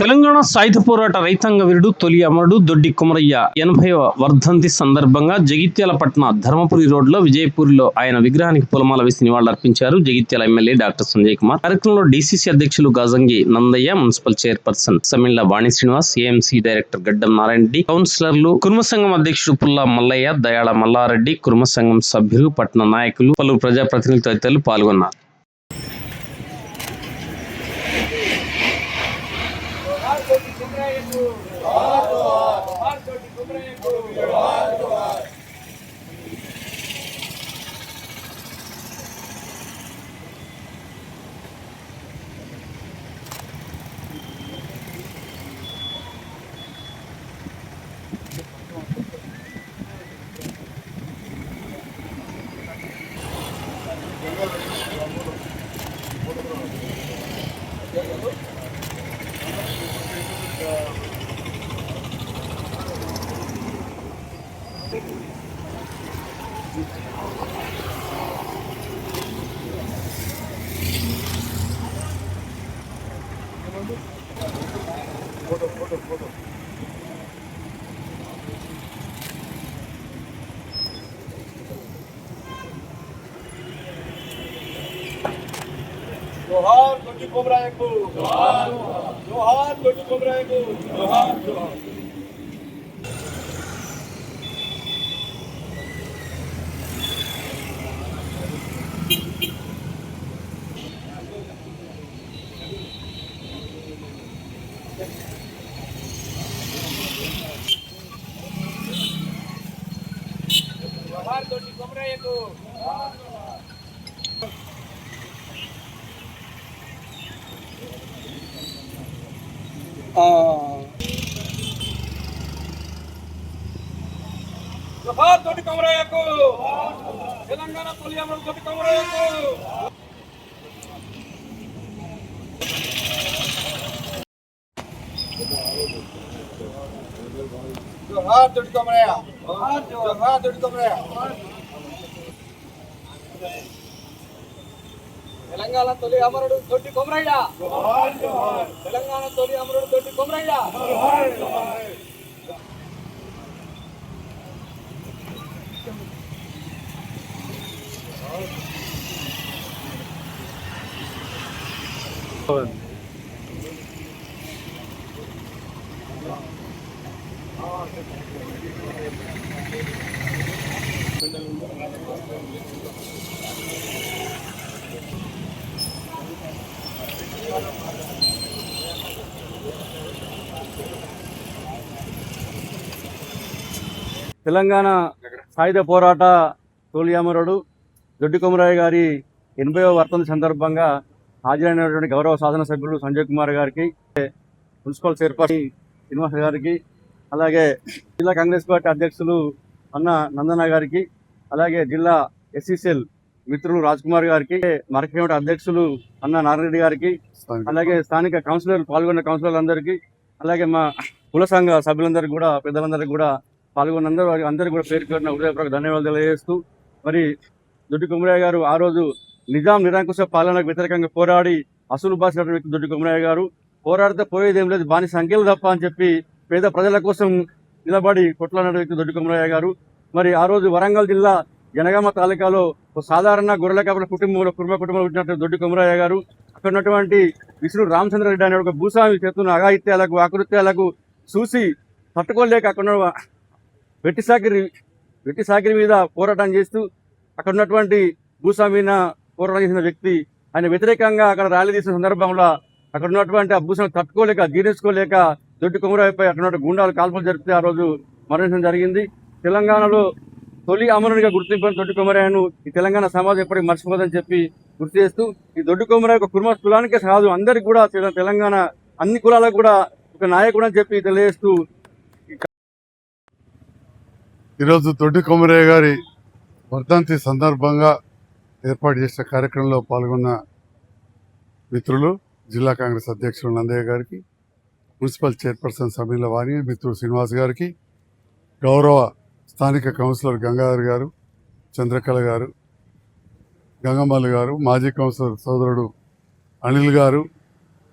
తెలంగాణ సాయుధ పోరాట రైతాంగ వీరుడు తొలి అమరుడు దొడ్డి కొమరయ్య 80వ వర్ధంతి సందర్భంగా జగిత్యాల పట్టణ ధర్మపురి రోడ్లో విజయపూర్లో ఆయన విగ్రహానికి పూలమాల వేసి నివాళులర్పించారు జగిత్యాల ఎమ్మెల్యే డాక్టర్ సంజయ్ కుమార్. కార్యక్రమంలో డీసీసీ అధ్యక్షులు గాజంగి నందయ్య, మున్సిపల్ చైర్పర్సన్ సమిళ్ల వాణి శ్రీనివాస్, ఏఎంసీ డైరెక్టర్ గడ్డం నారాయణరెడ్డి, కౌన్సిలర్లు, కుర్మ సంఘం అధ్యక్షుడు పుల్లా మల్లయ్య, దయాళ మల్లారెడ్డి, కుర్మ సంఘం సభ్యులు, పట్టణ నాయకులు, పలువురు ప్రజాప్రతినిధులు తదితరులు పాల్గొన్నారు. जोहार दొడ్డి కొమరయ్యకు जोहार जोहार दొడ్డి కొమరయ్యకు जोहार जोहार जोहार दొడ్డి కొమరయ్యకు जोहार दొడ్డి కొమరయ్యకు తెలంగాణ తొలి అమరుడు దొడ్డి కొమరయ్యకు जोहार दొడ్డి కొమరయ్య जोहार దొడ్డి కొమరయ్య తెలంగాణ తొలి అమరుడు దొడ్డి కొమరయ్య जोहार जोहार తెలంగాణ తొలి అమరుడు దొడ్డి కొమరయ్య जोहार जोहार తెలంగాణ సాయుధ పోరాట తొలి అమరుడు దొడ్డి కొమరయ్య గారి 80వ వర్ధంతి సందర్భంగా హాజరైనటువంటి గౌరవ శాసనసభ్యులు సంజయ్ కుమార్ గారికి, మున్సిపల్ చైర్పర్సన్ శ్రీనివాస్ గారికి, అలాగే జిల్లా కాంగ్రెస్ పార్టీ అధ్యక్షులు అన్న నందన గారికి, అలాగే జిల్లా ఎస్సీసీఎల్ మిత్రులు రాజ్ కుమార్ గారికి, మార్కెట్ అధ్యక్షులు అన్న నారాయణరెడ్డి గారికి, అలాగే స్థానిక కౌన్సిలర్ పాల్గొన్న కౌన్సిలర్లందరికీ, అలాగే మా కుల సంఘ సభ్యులందరికీ కూడా, పెద్దలందరికీ కూడా పాల్గొన్న అందరికీ కూడా పేరు పేరున హృదయపూర్వక ధన్యవాదాలు తెలియజేస్తూ, మరి దొడ్డి కొమరయ్య గారు ఆ రోజు నిజాం నిరంకుశ పాలనకు వ్యతిరేకంగా పోరాడి అసలు బాసినటువంటి వ్యక్తి దొడ్డి కొమరయ్య గారు. పోరాడితే పోయేదేం లేదు, బానిస సంఖ్యలు తప్ప అని చెప్పి పేద ప్రజల కోసం నిలబడి కొట్లాడిన వ్యక్తి దొడ్డి కొమరయ్య గారు. మరి ఆ రోజు వరంగల్ జిల్లా జనగామ తాలూకాలో ఒక సాధారణ గొర్రెల కాపుల కుటుంబంలో కుర్మ కుటుంబంలో పుట్టినటువంటి దొడ్డి కొమరయ్య గారు అక్కడ ఉన్నటువంటి విష్ణు రామచంద్రారెడ్డి అనే ఒక భూస్వామి చేస్తున్న అఘాయిత్యాలకు ఆకృత్యాలకు చూసి తట్టుకోలేక అక్కడ వెట్టి సాకిరి మీద పోరాటం చేస్తూ అక్కడ ఉన్నటువంటి భూస్వామిన పోరాటం చేసిన వ్యక్తి, ఆయన వ్యతిరేకంగా అక్కడ ర్యాలీ తీసిన సందర్భంలో అక్కడ ఉన్నటువంటి ఆ భూస్వామి తట్టుకోలేక జీర్ణించుకోలేక దొడ్డి కొమరయ్యపై అక్కడ ఉన్న గుండాలు కాల్పులు జరిపితే ఆ రోజు మరణించడం జరిగింది. తెలంగాణలో తొలి అమరునిగా గుర్తింపుని దొడ్డి కొమరయ్యను ఈ తెలంగాణ సమాజం ఎప్పటికీ మర్చిపోదని చెప్పి గుర్తు చేస్తూ, ఈ దొడ్డి కొమరయ్య ఒక కుర్మ కులానికే కాదు అందరికి కూడా తెలంగాణ అన్ని కులాలకు కూడా ఒక నాయకుడు అని చెప్పి తెలియజేస్తూ, ఈరోజు దొడ్డి కొమరయ్య గారి వర్ధంతి సందర్భంగా ఏర్పాటు చేసిన కార్యక్రమంలో పాల్గొన్న మిత్రులు, జిల్లా కాంగ్రెస్ అధ్యక్షులు నందయ్య గారికి, మున్సిపల్ చైర్పర్సన్ సమిళ్ల వాణి, మిత్రుడు శ్రీనివాస్ గారికి, గౌరవ స్థానిక కౌన్సిలర్ గంగాధర్ గారు, చంద్రకళ గారు, గంగమ్మల్ గారు, మాజీ కౌన్సిలర్ సోదరుడు అనిల్ గారు,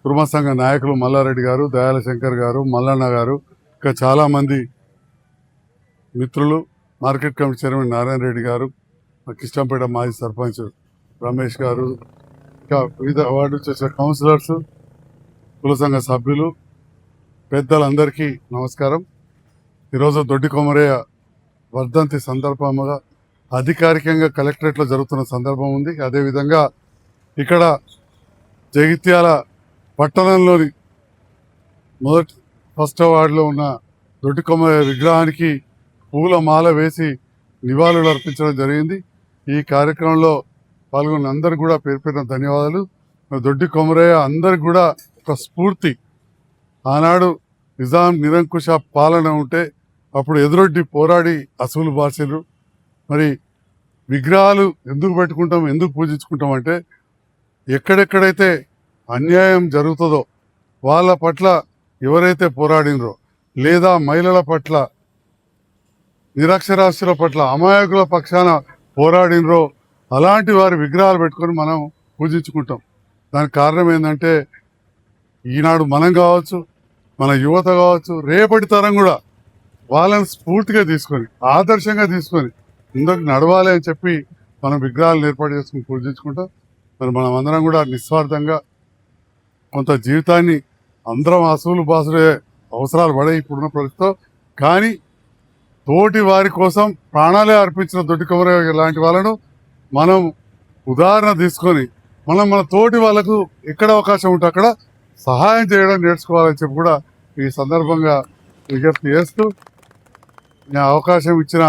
కుర్మ సంఘ నాయకులు మల్లారెడ్డి గారు, దయాల శంకర్ గారు, మల్లన్న గారు, ఇంకా చాలామంది మిత్రులు, market committee chairman Narayana Reddy గారు, కిష్టంపేట మాజీ సర్పంచ్ రమేష్ గారు, ఇంకా వివిధ వార్డు చేసిన కౌన్సిలర్స్, కుల సంఘ సభ్యులు, పెద్దలందరికీ నమస్కారం. ఈరోజు దొడ్డి కొమరయ్య వర్ధంతి సందర్భంగా అధికారికంగా కలెక్టరేట్లో జరుగుతున్న సందర్భం ఉంది. అదేవిధంగా ఇక్కడ జగిత్యాల పట్టణంలోని ఫస్ట్ వార్డులో ఉన్న దొడ్డి కొమరయ్య విగ్రహానికి పూల మాల వేసి నివాళులు అర్పించడం జరిగింది. ఈ కార్యక్రమంలో పాల్గొన్న అందరికి కూడా పేరు పేరున ధన్యవాదాలు. దొడ్డి కొమరయ్య అందరికి కూడా ఒక స్ఫూర్తి. ఆనాడు నిజాం నిరంకుశ పాలన ఉంటే అప్పుడు ఎదురొడ్డి పోరాడి అసూలు బాసిరు. మరి విగ్రహాలు ఎందుకు పెట్టుకుంటాం, ఎందుకు పూజించుకుంటాం అంటే ఎక్కడెక్కడైతే అన్యాయం జరుగుతుందో వాళ్ళ పట్ల ఎవరైతే పోరాడినరో, లేదా మహిళల పట్ల, నిరక్షరాస్యుల పట్ల, అమాయకుల పక్షాన పోరాడినరో అలాంటి వారి విగ్రహాలు పెట్టుకొని మనం పూజించుకుంటాం. దానికి కారణం ఏంటంటే ఈనాడు మనం కావచ్చు, మన యువత కావచ్చు, రేపటి తరం కూడా వాళ్ళని స్ఫూర్తిగా తీసుకొని, ఆదర్శంగా తీసుకొని ముందుకు నడవాలి అని చెప్పి మనం విగ్రహాలను ఏర్పాటు చేసుకుని పూజించుకుంటాం. మరి మనం అందరం కూడా నిస్వార్థంగా కొంత జీవితాన్ని అందరం అసూలు బాసులే అవసరాలు పడే ఇప్పుడున్న పరిస్థితితో, కానీ తోటి వారి కోసం ప్రాణాలే అర్పించిన దొడ్డి కొమరయ్య లాంటి వాళ్ళను మనం ఉదాహరణ తీసుకొని మన తోటి వాళ్ళకు ఎక్కడ అవకాశం ఉంటే అక్కడ సహాయం చేయడం నేర్చుకోవాలని చెప్పి కూడా ఈ సందర్భంగా విజ్ఞప్తి చేస్తూ, నా అవకాశం ఇచ్చిన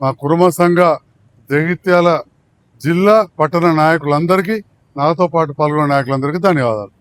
మా కుర్మ సంఘ జగిత్యాల జిల్లా పట్టణ నాయకులందరికీ, నాతో పాటు పాల్గొన్న నాయకులందరికీ ధన్యవాదాలు.